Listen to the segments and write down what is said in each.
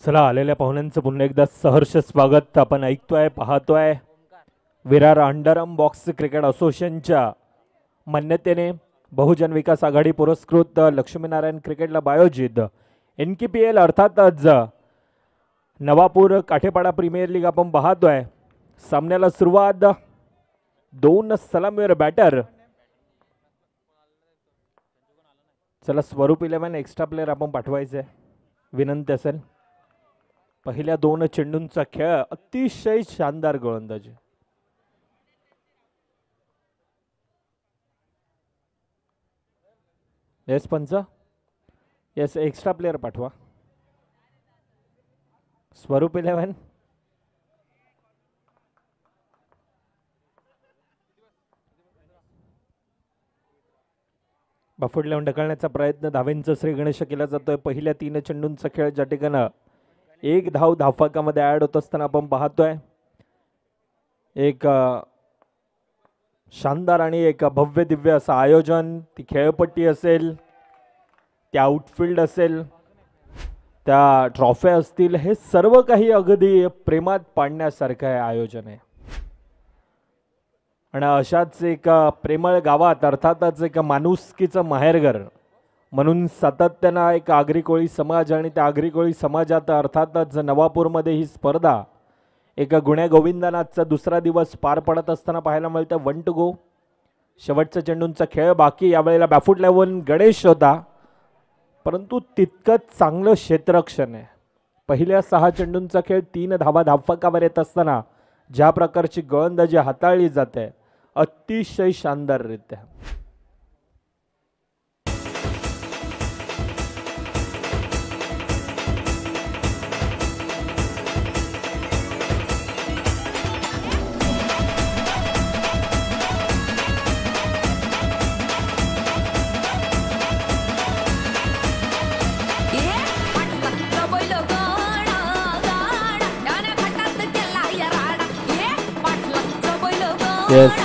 चला आलेल्या पाहुण्यांचं पुन्हा एकदा सहर्ष स्वागत. आपण ऐकतोय पाहतोय विरार अंडरआर्म बॉक्स क्रिकेट असोसिएशनच्या मान्यतेने बहुजन विकास आघाडी पुरस्कृत लक्ष्मीनारायण क्रिकेट क्लब आयोजित NKPL अर्थातच नवापूर काठेपाडा प्रीमियर लीग आपण पाहतोय. सामन्याला सुरुवात दोन सलामीवर बॅटर. चला स्वरूप 11 एक्स्ट्रा प्लेयर आपण पाठवायचे विनंती असेल. पहिल्या दोन चेंडूंचा खेळ अतिशय शानदार गोलंदाजी. येस पंच, येस एक्स्ट्रा प्लेयर पाठवा. स्वरूप 11 बाफुट लावून ढकलण्याचा प्रयत्न धावेंचा श्री गणेश केला जातोय. पहिल्या तीन चेंडूंचा खेळ ज्या ठिकाणी एक धाव धावफलकामध्ये ऍड होत असताना आपण पाहतोय एक शानदार आणि एक भव्य दिव्य असं आयोजन. ती खेळपट्टी असेल, त्या आउटफील्ड असेल, त्या ट्रॉफ्या असतील, हे सर्व काही अगदी प्रेमात पाडण्यासारखं आहे आयोजन आहे. आणि अशाच एक प्रेमळ गावात अर्थातच एक माणुसकीचं माहेरघर म्हणून सातत्यानं एक आगरी कोळी समाज आणि त्या आगरी कोळी समाजात अर्थातच नवापूरमध्ये ही स्पर्धा एक गुण्या गोविंदनाथचा दुसरा दिवस पार पडत असताना पाहायला मिळतं. 1 to go. शेवटचा चेंडूंचा खेळ बाकी. यावेळेला बॅफूट लावून गणेश होता, परंतु तितकंच चांगलं क्षेत्ररक्षण आहे. पहिल्या 6 चेंडूंचा खेळ 3 धावा धावफलकावर येत असताना ज्या प्रकारची गोलंदाजी हाताळली जाते अतिशय शानदाररित्या.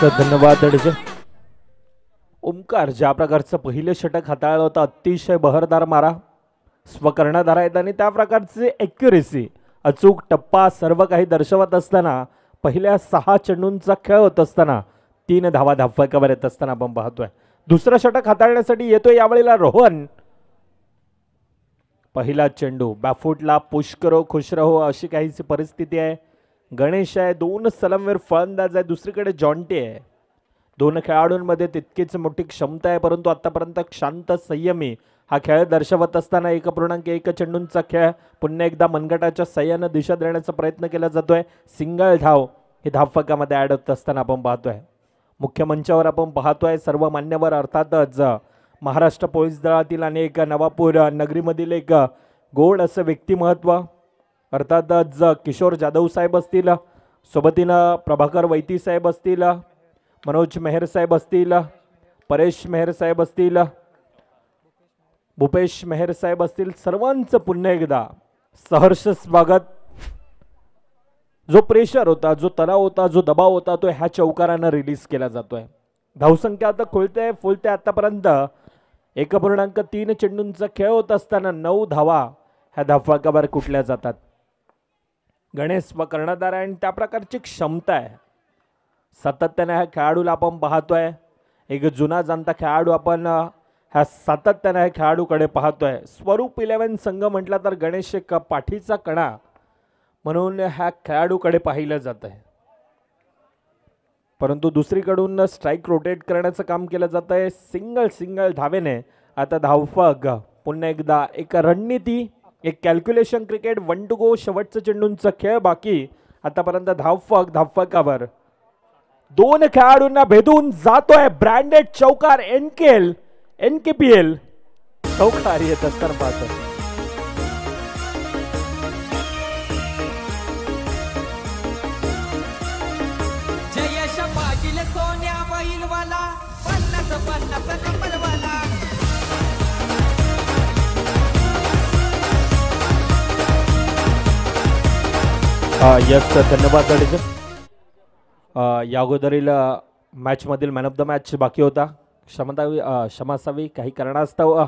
धन्यवाद. ओमकार ज्या प्रकारचं पहिले षटक हाताळलं होतं अतिशय बहरदार मारा स्वकर्णधार आहेत आणि त्या प्रकारचे ॲक्युरेसी अचूक टप्पा सर्व काही दर्शवत असताना पहिल्या 6 चेंडूंचा खेळ होत असताना 3 धावा धावफलकावर येत असताना आपण पाहतोय. दुसरं षटक हाताळण्यासाठी येतोय यावेळेला रोहन. पहिला चेंडू बॅफूटला पुश करो खुश रहो अशी काहीची परिस्थिती आहे. गणेश आहे, 2 सलामीवर फलंदाज आहे, दुसरीकडे जॉन्टी आहे. 2 खेळाडूंमध्ये तितकीच मोठी क्षमता आहे, परंतु आतापर्यंत शांत संयमी हा खेळ दर्शवत असताना 1.1 चेंडूंचा खेळ पुन्हा एकदा मनगटाच्या सह्यानं दिशा देण्याचा प्रयत्न केला जातोय. सिंगल धाव हे धावफलकामध्ये ऍड होत असताना आपण पाहतोय. मुख्य मंचावर आपण पाहतोय सर्व मान्यवर अर्थातच महाराष्ट्र पोलीस दलातील आणि एक नवापूर नगरीमधील एक गोड असं व्यक्तिमत्व अर्थातच किशोर जाधव साहेब असतील, सोबतीनं प्रभाकर वैती साहेब असतील, मनोज मेहर साहेब असतील, परेश मेहर साहेब असतील, भूपेश मेहर साहेब असतील, सर्वांचं पुन्हा एकदा सहर्ष स्वागत. जो प्रेशर होता, जो तणाव होता, जो दबाव होता तो ह्या चौकारानं रिलीज केला जातोय. धावसंख्या आता खुलते फुलते. आतापर्यंत 1.3 चेंडूंचा खेळ होत असताना 9 धावा ह्या धावफलकावर कुठल्या जातात. गणेश व कर्णधार आणि त्या प्रकारची क्षमता आहे. सातत्याने ह्या खेळाडूला आपण पाहतोय. एक जुना जाणता खेळाडू आपण ह्या सातत्याने ह्या खेळाडूकडे पाहतोय. स्वरूप 11 संघ म्हटला तर गणेश एक पाठीचा कणा म्हणून ह्या खेळाडूकडे पाहिलं जात आहे. परंतु दुसरीकडून स्ट्राईक रोटेट करण्याचं काम केलं जात आहे. सिंगल धावेने आता धावफलक पुन्हा एकदा एक रणनीती, एक कॅल्क्युलेशन क्रिकेट. 1 to go. शेवटचा चेंडूंचा खेळ बाकी. आतापर्यंत धावफलकावर 2 खेळाडूंना भेदून जातोय ब्रँडेड चौकार. NKPL चौकार येत असताना पाहतो. जयश पाटील सोन्या बैलवाला 50 नंबरवाला. यस धन्यवाद. या अगोदरील मॅचमधील मॅन ऑफ द मॅच बाकी होता. क्षमा असावी, काही कारणास्तव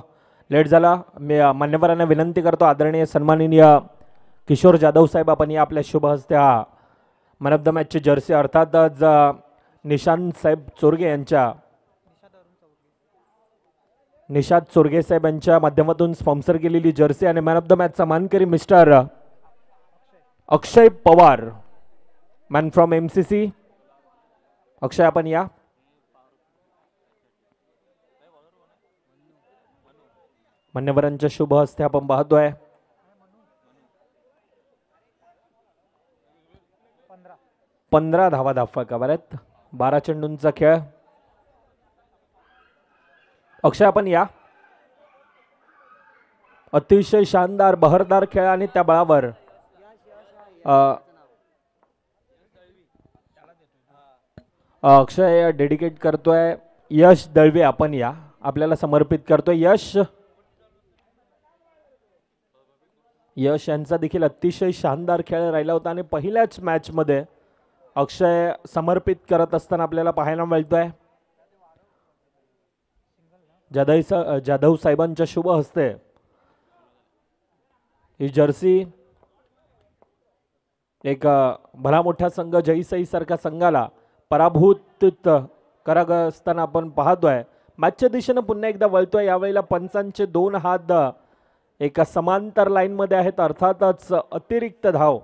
लेट झाला. मी मान्यवरांना विनंती करतो, आदरणीय सन्माननीय किशोर जाधव साहेब आपण या आपल्या शुभ हस्ते हा मॅन ऑफ द मॅचची जर्सी अर्थातच निशांत साहेब चोरगे यांच्या निशाद चोरगे साहेब यांच्या माध्यमातून स्पॉन्सर केलेली जर्सी आणि मॅन ऑफ द मॅचचा मानकरी mister Akshay Pawar man from MCC. अक्षय आपण या. मान्यवरांच्या शुभ हस्ते आपण पाहतोय 15 धावा धाफकावर आहेत. 12 चेंडूंचा खेळ. अक्षय आपण या. अतिशय शानदार बहरदार खेळ आणि त्या बळावर अक्षय डेडिकेट करतोय यश दळवे आपण या आपल्याला समर्पित करतोय. यश यांचा देखील अतिशय शानदार खेळ राहिला होता आणि पहिल्याच मॅच मध्ये अक्षय समर्पित करत असताना आपल्याला पाहायला मिळतोय. जाधव साहेबांच्या शुभ हस्ते ही जर्सी एक भला मोठा संघ जयसाई सारखा संघाला पराभूत करत असताना आपण पाहतोय. मॅचच्या दिशेनं पुन्हा एकदा वळतोय. यावेळेला पंचांचे 2 हात एका समांतर लाईन मध्ये आहेत. अर्थातच अतिरिक्त धाव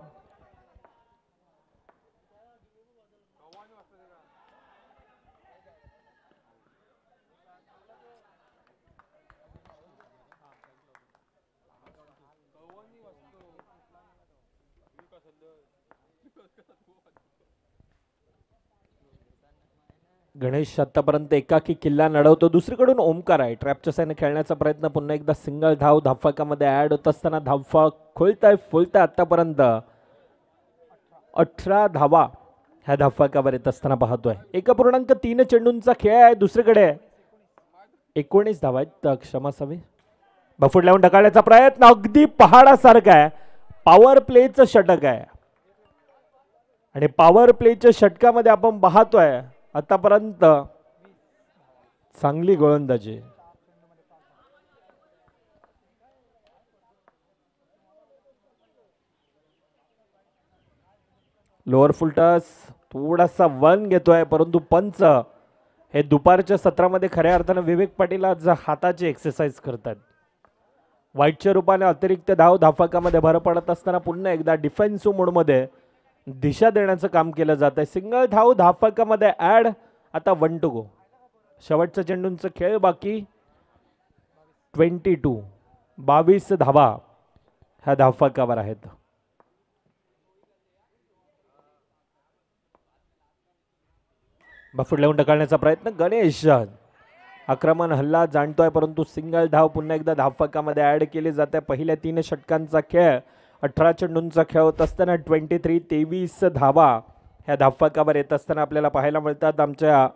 गणेश आतापर्यंत एकाकी किल्ला लढवतो. दुसरीकडून ओमकार आहे ट्रॅपच्या साईने खेळण्याचा प्रयत्न. पुन्हा एकदा सिंगल धाव धाफकामध्ये ऍड होत असताना धावा खोलताय फुलताय. आतापर्यंत 18 धावा ह्या धाफकावर येत असताना पाहतोय. 1.3 चेंडूंचा खेळ आहे. दुसरीकडे 19 धावा आहेत. क्षमा सवी बफूट लावून ढकलण्याचा प्रयत्न अगदी पहाडासारखा आहे. पॉवर प्लेचं षटक आहे आणि पॉवर प्लेच्या षटकामध्ये आपण पाहतोय आतापर्यंत चांगली गोलंदाजी. लोअर फुलटस थोडासा वन घेतोय परंतु पंच हे दुपारच्या सत्रामध्ये खऱ्या अर्थानं विवेक पाटील आज हाताची एक्सरसाइज करतात. वाईटच्या रूपाने अतिरिक्त धाव धाफकामध्ये भर पडत असताना पुन्हा एकदा डिफेन्सिव्ह मोडमध्ये दिशा देण्याचं काम केलं जात आहे. सिंगल धाव धाफकामध्ये ऍड. आता 1 to go. शेवटचा चेंडूंचा खेळ बाकी. 22 धावा ह्या धाफकावर आहेत. बफूट लावून ढकलण्याचा प्रयत्न. गणेश आक्रमण हल्ला जाणतोय परंतु सिंगल धाव पुन्हा एकदा धाफकामध्ये ऍड केली जाते. पहिल्या 3 षटकांचा खेळ 18 चेंडूंचा खेळ होत असताना 23 धावा ह्या धाफकावर येत असताना आपल्याला पाहायला मिळतात. आमच्या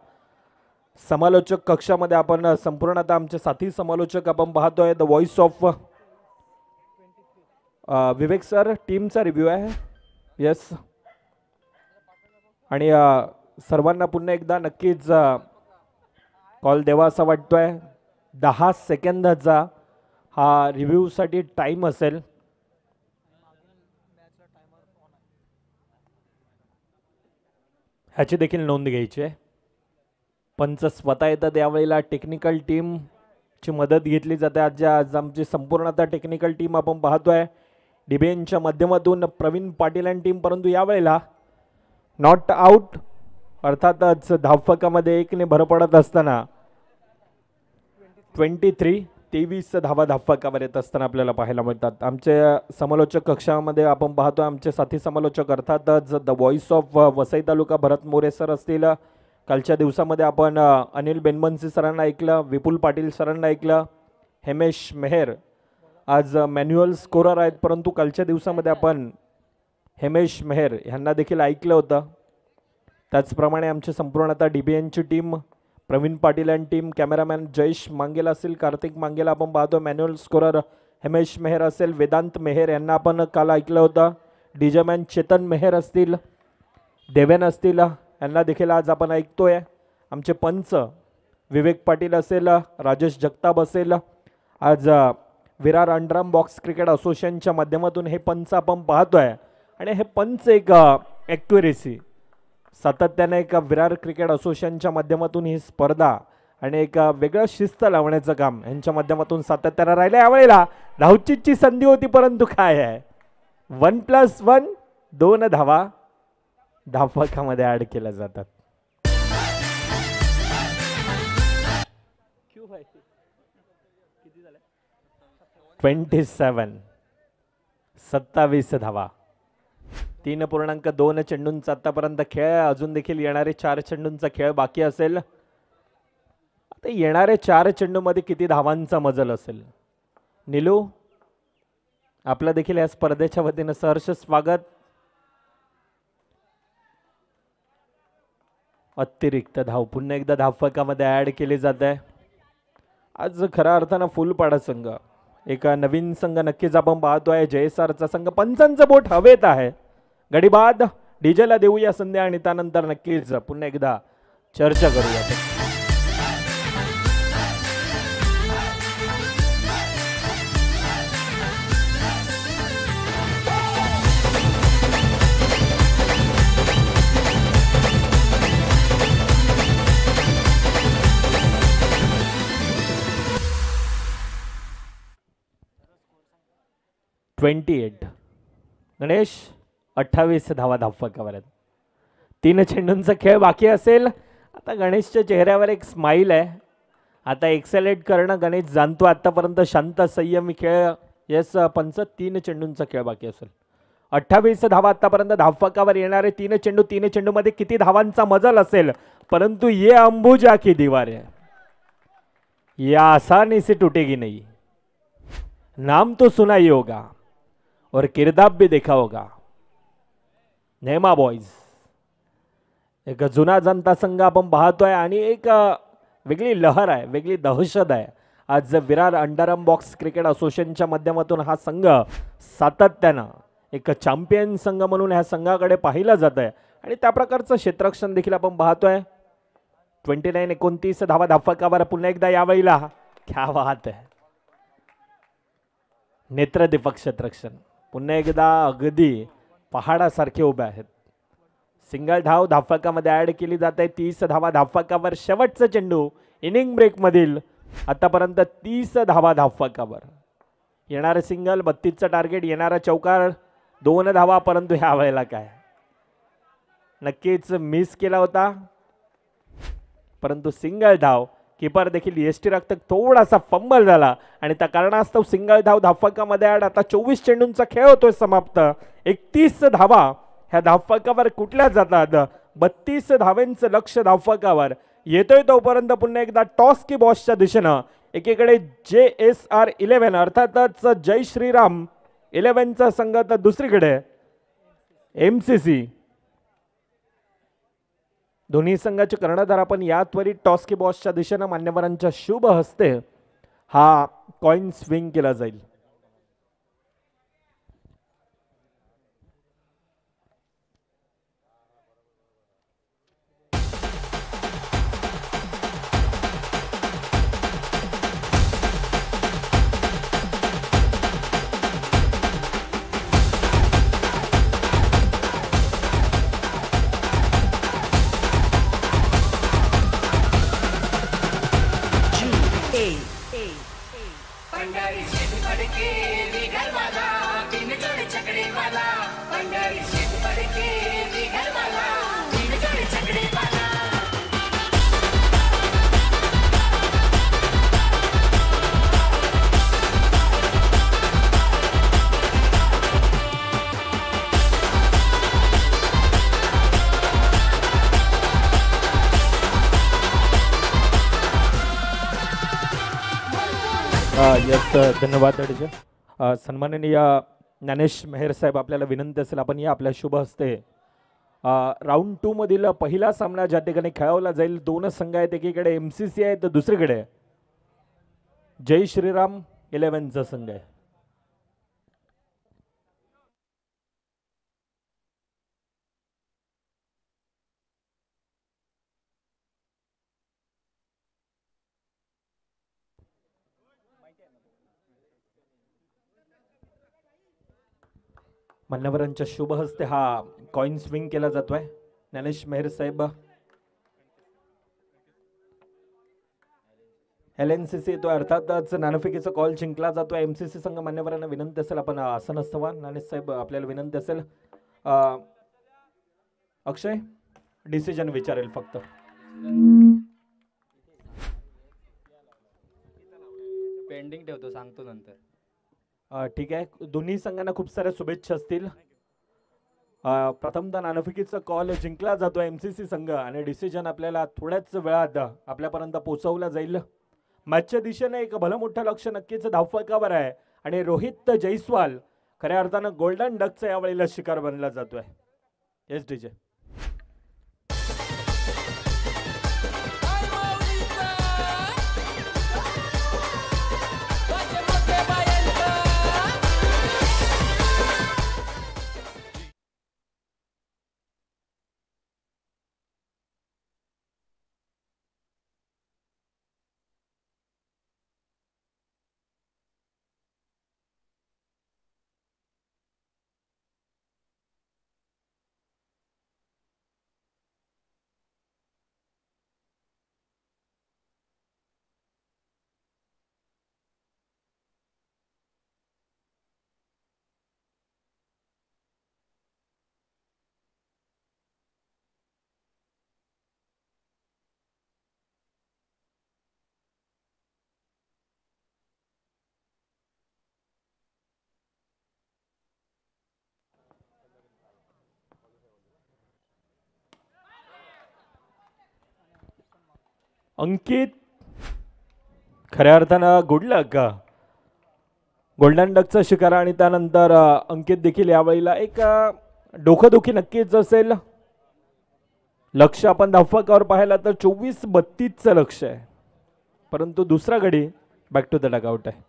समालोचक कक्षामध्ये आपण संपूर्णतः आमचे साथी समालोचक आपण पाहतोय. The voice of Vivek sir टीमचा रिव्ह्यू आहे. येस आणि सर्वांना पुन्हा एकदा नक्कीच कॉल द्यावा असा वाटतोय. 10 सेकंदाचा हा रिव्ह्यू साठी टाइम असेल. ह्याची देखील नोंद घ्यायची आहे. पंच स्वतः येतात. यावेळेला टेक्निकल टीमची मदत घेतली जाते. आज आमची संपूर्णतः टेक्निकल टीम आपण पाहतोय. डिबेनच्या माध्यमातून प्रवीण पाटील आणि टीम. परंतु यावेळेला नॉट आउट अर्थातच धावफकामध्ये 1 ने भर पडत असताना 23 धावा धावफकावर येत असताना आपल्याला पाहायला मिळतात. आमचे समालोचक कक्षामध्ये आपण पाहतो आमचे साथी समालोचक अर्थातच the voice of Vasai taluka Bharat More sir असतील. कालच्या दिवसामध्ये आपण अनिल बेनबन्सी सरांना ऐकलं, विपुल पाटील सरांना ऐकलं, हेमेश मेहर आज मॅन्युअल स्कोरर आहेत परंतु कालच्या दिवसामध्ये आपण हेमेश मेहर यांना देखील ऐकलं होतं. त्याचप्रमाणे आमची संपूर्णतः DBNची टीम प्रवीण पाटील आणि टीम, कॅमेरामॅन जयेश मांगेला असेल, कार्तिक मांगेला आपण पाहतो, मॅन्युअल स्कोरर हेमेश मेहर असेल, वेदांत मेहर यांना आपण काल ऐकलं होतं, डीजेमॅन चेतन मेहर असतील, देवेन असतील यांना देखील आज आपण ऐकतोय. आमचे पंच विवेक पाटील असेल, राजेश जगताप असेल, आज विरार अंडरआर्म बॉक्स क्रिकेट असोसिएशनच्या माध्यमातून हे पंच आपण पाहतोय आणि हे पंच एक ॲक्युरेसी सातत्याने एक विरार क्रिकेट असोसिएशनच्या माध्यमातून ही स्पर्धा आणि एक वेगळं शिस्त लावण्याचं काम यांच्या माध्यमातून सातत्यानं राहिलं. यावेळेला धावचीची संधी होती परंतु काय आहे 1+1 2 धावा धावफलकामध्ये ऍड केल्या जातात. 27 धावा 3.2 चेंडूंचा आतापर्यंत खेळ. अजून देखील येणारे 4 चेंडूंचा खेळ बाकी असेल. आता येणारे 4 चेंडूमध्ये किती धावांचा मजल असेल. निलू आपलं देखील या स्पर्धेच्या वतीनं सहर्ष स्वागत. अतिरिक्त धाव पुन्हा एकदा धावफलकामध्ये ऍड केली जात आहे. आज खऱ्या अर्थानं फुलपाडा संघ एक नवीन संघ नक्कीच आपण पाहतोय. जयसारचा संघ पंचांचं बोट हवेत आहे. गडीबाद डीजेला देऊया संधी आणि त्यानंतर नक्कीच पुन्हा एकदा चर्चा करूया. 28 गणेश 28 धावा धावफलकावर आहेत. 3 चेंडूंचा खेळ बाकी असेल. आता गणेशच्या चेहऱ्यावर एक स्माईल आहे. आता एक्सेलेट करणं गणेश जाणतो. आतापर्यंत शांत संयमी खेळ. यस पंच 3 चेंडूंचा खेळ बाकी असेल. 28 धावा आतापर्यंत धावफलकावर येणारे 3 चेंडू. 3 चेंडूमध्ये किती धावांचा मजल असेल. परंतु ये अंबुजा की दीवार है ये आसानी से टूटेगी नहीं. नाम तो सुना ही होगा और किरदाब भी देखा होगा. नेमा बॉयज एक जुना जनता संघ आपण पाहतोय आणि एक वेगळी लहर आहे, वेगळी दहशत आहे. आज विरार अंडरआर्म बॉक्स क्रिकेट असोसिएशनच्या माध्यमातून हा संघ सातत्यानं एक चॅम्पियन संघ म्हणून ह्या संघाकडे पाहिलं जात आहे आणि त्या प्रकारचं क्षेत्ररक्षण देखील आपण पाहतोय. 29 धावा धावफलकावर पुन्हा एकदा यावेळेला. क्या बात आहे. नेत्रदीपक क्षेत्ररक्षण पुन्हा एकदा अगदी पहाडासारखे उभे आहेत. सिंगल धाव धावफलकामध्ये ऍड केली जाते. 30 धावा धावफलकावर. शेवटचा चेंडू इनिंग ब्रेक मधील. आतापर्यंत 30 धावा धावफलकावर. येणारे सिंगल 32चं टार्गेट. येणारा चौकार 2 धावा. परंतु ह्या वेळेला काय नक्कीच मिस केला होता. परंतु सिंगल धाव. कीपर देखील यष्टीरक्षक थोडासा फंबल झाला आणि त्या कारणास्तव सिंगल धाव धावफलकामध्ये ऍड. आता 24 चेंडूंचा खेळ होतोय समाप्त. 31 धावा ह्या धावफलकावर कुठल्या जातात. 32 धावांचं लक्ष धावफलकावर येतोय. तोपर्यंत पुन्हा एकदा टॉस की बॉसच्या दिशेनं एकीकडे JSR 11 अर्थातच जय श्रीराम 11चा संघ तर दुसरीकडे MCC. दोन्ही संघाचे कर्णधार आपण या त्वरित टॉस की बॉसच्या दिशेनं मान्यवरांच्या शुभ हस्ते हा कॉइन स्विंग केला जाईल. धन्यवाद. सन्माननीय ज्ञानेश मेहर साहेब आपल्याला विनंती असेल आपण या आपल्या शुभ हस्ते राऊंड 2 मधील पहिला सामना ज्या ठिकाणी खेळवला जाईल. 2 संघ आहेत. एकीकडे MCC आहे तर दुसरीकडे जय श्रीराम 11चा संघ आहे. मान्यवरांच्या शुभ हस्ते हा कॉइन स्विंग केला जातोय. ज्ञानेश मेहर साहेब LNCC येतोय, अर्थातच नाणेफेकीचा कॉल जिंकला जातोय. MCC संघ मान्यवरांना विनंती असेल आपण असं नसतं ज्ञानेश साहेब आपल्याला विनंती असेल अक्षय डिसिजन विचारेल फक्त. पेंडिंग ठेवतो सांगतो नंतर. ठीक आहे, दोन्ही संघांना खूप साऱ्या शुभेच्छा असतील. प्रथमतः नाणेफेकीचा कॉल जिंकला जातो MCC संघ आणि डिसिजन आपल्याला थोड्याच वेळात आपल्यापर्यंत पोहोचवला जाईल. मॅचच्या दिशेने एक भलं मोठं लक्ष नक्कीच धावफलकावर आहे आणि रोहित जयस्वाल खऱ्या अर्थानं गोल्डन डकचा यावेळेला शिकार बनला जातोय. Yes DJ. अंकित खऱ्या अर्थानं गुड लक गोल्डन डकचा शिकार आणि त्यानंतर अंकित देखील यावेळेला एक डोकंदुखी नक्कीच असेल. लक्ष आपण धावफलकावर पाहिला तर 24-32चं लक्ष आहे, परंतु दुसरा गडी बॅक टू द डगआउट आहे.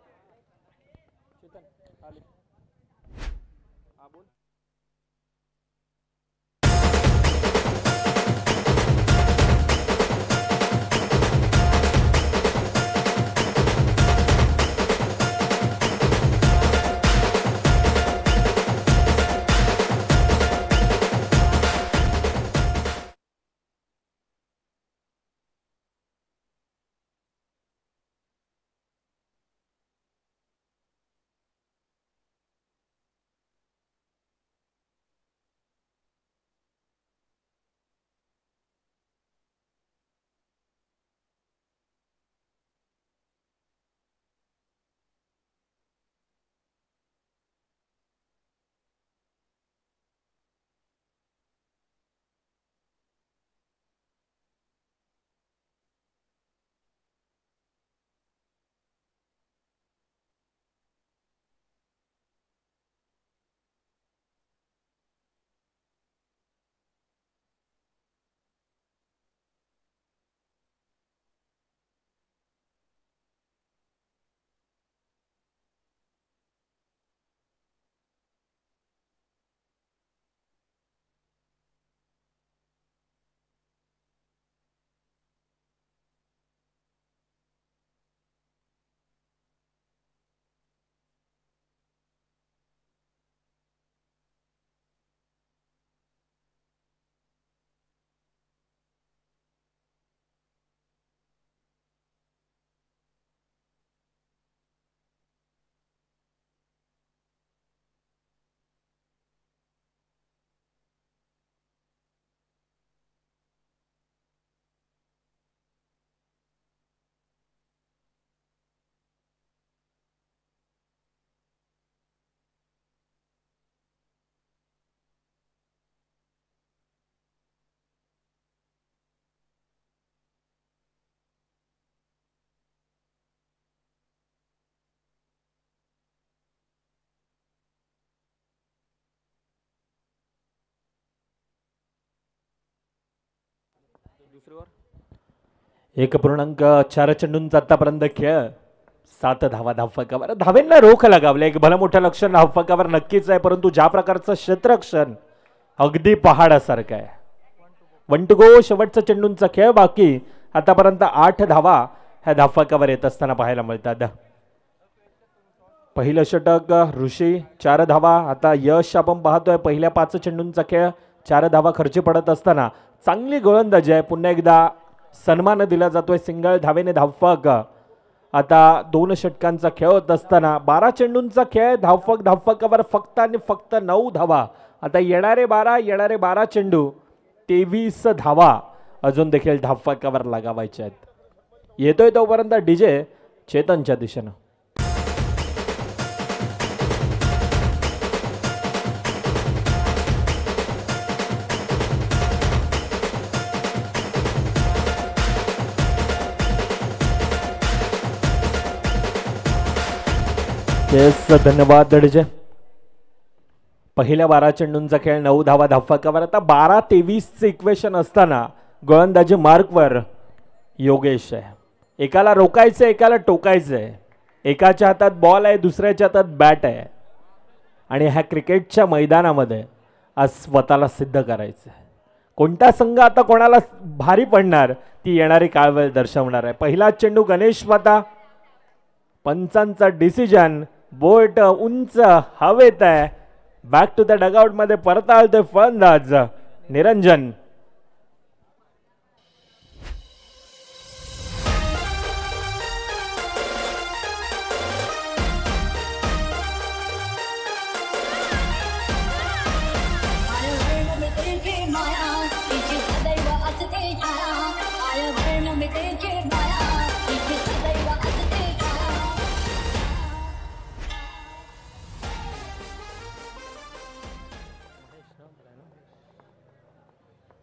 एक पूर्णांक 4 चेंडूंचा आतापर्यंत खेळ 7 धावा धावफलकावर. धावेंना रोख लगावले, एक भलं मोठं लक्ष धावफलकावर नक्कीच आहे, परंतु ज्या प्रकारचं क्षेत्ररक्षण अगदी पहाडासारखं आहे. 1 to go शेवटचा चेंडूंचा खेळ बाकी. आतापर्यंत 8 धावा ह्या धावफलकावर येत असताना पाहायला मिळतात. पहिलं षटक ऋषी 4 धावा. आता यश आपण पाहतोय पहिल्या 5 चेंडूंचा खेळ 4 धावा खर्ची पडत असताना चांगली गोलंदाजी आहे. पुन्हा एकदा सन्मान दिला जातोय सिंगल धावेने धावफक. आता 2 षटकांचा खेळ होत असताना 12 चेंडूंचा खेळ धावफकावर फक्त आणि फक्त 9 धावा. आता येणारे 12 चेंडू 23 धावा अजून देखील धावफकावर लागावायचे आहेत. येतोय तोपर्यंत डीजे चेतनच्या दिशेनं. धन्यवाद डीजे. पहिल्या 12 चेंडूंचा खेळ 9 धावा धावफकावर. आता 12-23 इक्वेशन असताना गोलंदाजी मार्कवर योगेश आहे. एकाला रोकायचंय एकाला टोकायचंय. एकाच्या हातात बॉल आहे दुसऱ्याच्या हातात बॅट आहे आणि ह्या क्रिकेटच्या मैदानामध्ये आज स्वतःला सिद्ध करायचं आहे. कोणता संघ आता कोणाला भारी पडणार ती येणारी काळवेळ दर्शवणार आहे. पहिला चेंडू गणेश स्वतः. पंचांचा डिसिजन. बोट उंच हवेत आहे. बॅक टू द डगआउट मध्ये परत आलतोय फलंदाज निरंजन.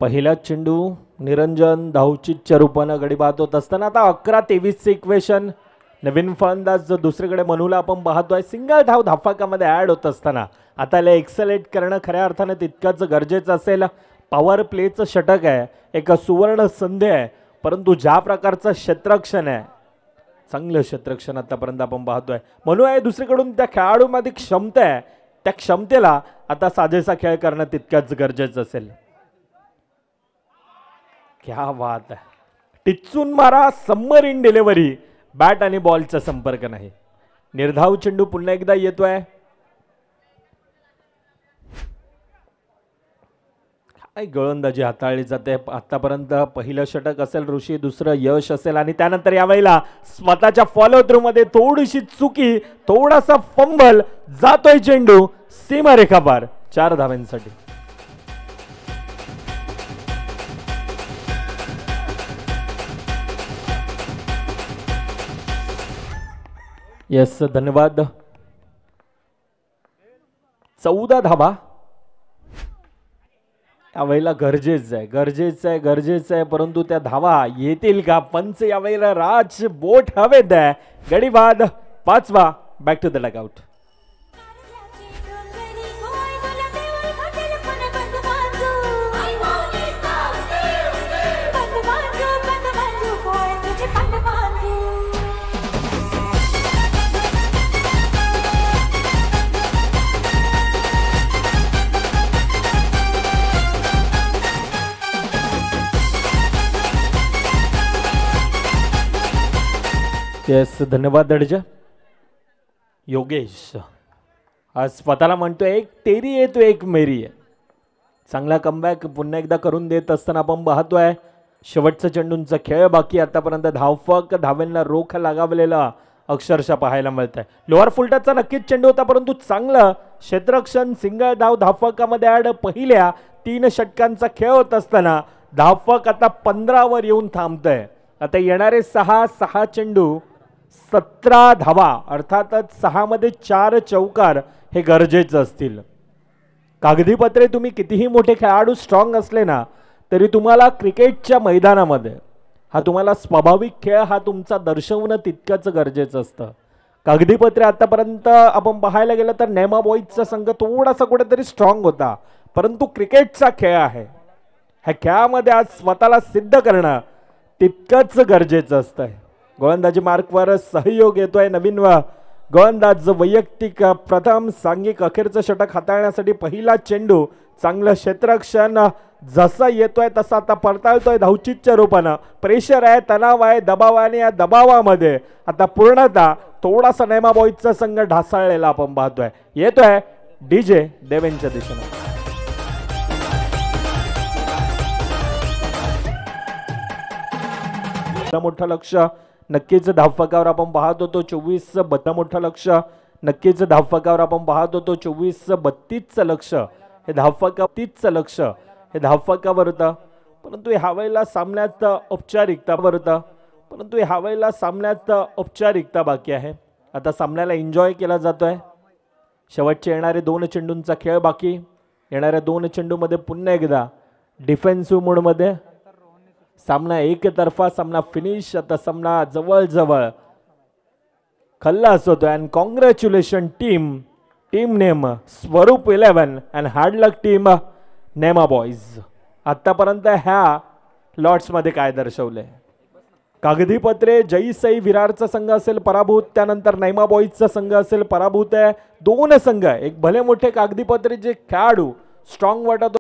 पहिला चेंडू निरंजन धावचीच्या रूपानं गडी बाद होत असताना आता 11-23 इक्वेशन. नवीन फलंदाज दुसरीकडे मनूला आपण पाहतोय. सिंगल धाव धावफकामध्ये ऍड होत असताना आता याला एक्सलेट करणं खऱ्या अर्थाने तितकंच गरजेचं असेल. पॉवर प्लेचं षटक आहे. एक सुवर्ण संधी आहे. परंतु ज्या प्रकारचं क्षेत्ररक्षण आहे चांगलं क्षेत्ररक्षण आतापर्यंत आपण पाहतोय. मनू आहे दुसरीकडून त्या खेळाडूमध्ये क्षमता आहे. त्या क्षमतेला आता साजेसा खेळ करणं तितकंच गरजेचं असेल. क्या बात आहे. टिचून मारा समर इन डिलिव्हरी. बॅट आणि बॉलचा संपर्क नाही. निर्धाव चेंडू पुन्हा एकदा येतोय. काय गोलंदाजी हाताळली जाते. आतापर्यंत पहिलं षटक असेल ऋषी दुसरं यश असेल आणि त्यानंतर यावेळेला स्वतःच्या फॉलो थ्रू मध्ये थोडीशी चुकी थोडासा फंबल. जातोय चेंडू सीमारेखा पार 4 धावांसाठी. येस धन्यवाद. 14 धावा यावेळेला गरजेचं आहे परंतु त्या धावा येतील का. पंच यावेळेला राज बोट हवेत आहे. गडी बाद 5वा. Back to the dugout. Yes धन्यवाद दडजा. योगेश आज स्वतःला म्हणतोय एक तेरी आहे तो एक मेरी आहे. चांगला कमबॅक पुन्हा एकदा करून देत असताना आपण पाहतोय. शेवटचा चेंडूंचा खेळ बाकी. आतापर्यंत धावफक धावेंना रोख लागावलेला अक्षरशः पाहायला मिळत आहे. लोअर फुलटचा नक्कीच चेंडू होता परंतु चांगलं क्षेत्ररक्षण. सिंगल धाव धावफकामध्ये ऍड. पहिल्या 3 षटकांचा खेळ होत असताना धावफक आता 15 वर येऊन थांबतंय. आता येणारे 6 चेंडू 17 धावा अर्थातच 6 मध्ये 4 चौकार हे गरजेचं असतील. कागदीपत्रे तुम्ही कितीही मोठे खेळाडू स्ट्रॉंग असले ना तरी तुम्हाला क्रिकेटच्या मैदानामध्ये हा तुम्हाला स्वाभाविक खेळ हा तुमचा दर्शवणं तितकंच गरजेचं असतं. कागदीपत्रे आतापर्यंत आपण पाहायला गेलं तर नेमा बॉईजचा संघ थोडासा कुठेतरी स्ट्रॉंग होता परंतु क्रिकेटचा खेळ आहे. ह्या खेळामध्ये आज स्वतःला सिद्ध करणं तितकंच गरजेचं असतं. गोलंदाजी मार्कवर सहयोग येतोय. नवीन गोलंदाज वैयक्तिक प्रथम सांघिक अखेरचं षटक हाताळण्यासाठी पहिला चेंडू. चांगलं क्षेत्ररक्षण जसा येतोय तसा आता परतावतोय धावचीच्या रूपानं. प्रेशर आहे, तणाव आहे, दबाव आहे आणि या दबावामध्ये आता पूर्णतः थोडासा नेमा बॉईजचा संघ ढासळलेला आपण पाहतोय. येतोय डीजे देवेंच्या दिशेनं. मोठं लक्ष नक्कीच धावफलकावर आपण पाहत होतो. 24 मोठं लक्ष नक्कीच धावफलकावर आपण पाहत होतो. 24-32चं लक्ष हे धावफलका 30चं लक्ष हे धावफलकावर होतं. परंतु ह्या वेळेला सामन्यात औपचारिकता होतं. परंतु ह्या वेळेला सामन्यात औपचारिकता बाकी आहे. आता सामन्याला एन्जॉय केला जातोय. शेवटचे येणारे 2 चेंडूंचा खेळ बाकी. येणाऱ्या 2 चेंडूमध्ये पुन्हा एकदा डिफेन्सिव्ह मोडमध्ये सामना एकतर्फा, सामना फिनिश. आता सामना जवळ खल्लास होतोय. अँड कॉंग्रॅच्युलेशन टीम नेम स्वरूप 11 अँड हार्ड लक टीम नेमा बॉईज. आतापर्यंत ह्या लॉट्स मध्ये काय दर्शवलंय? कागदीपत्रे जयसई विरारचा संघ असेल पराभूत, त्यानंतर नैमा बॉईजचा संघ असेल पराभूत आहे. 2 संघ, एक भले मोठे कागदीपत्रे जे खेळाडू स्ट्रॉंग वाटत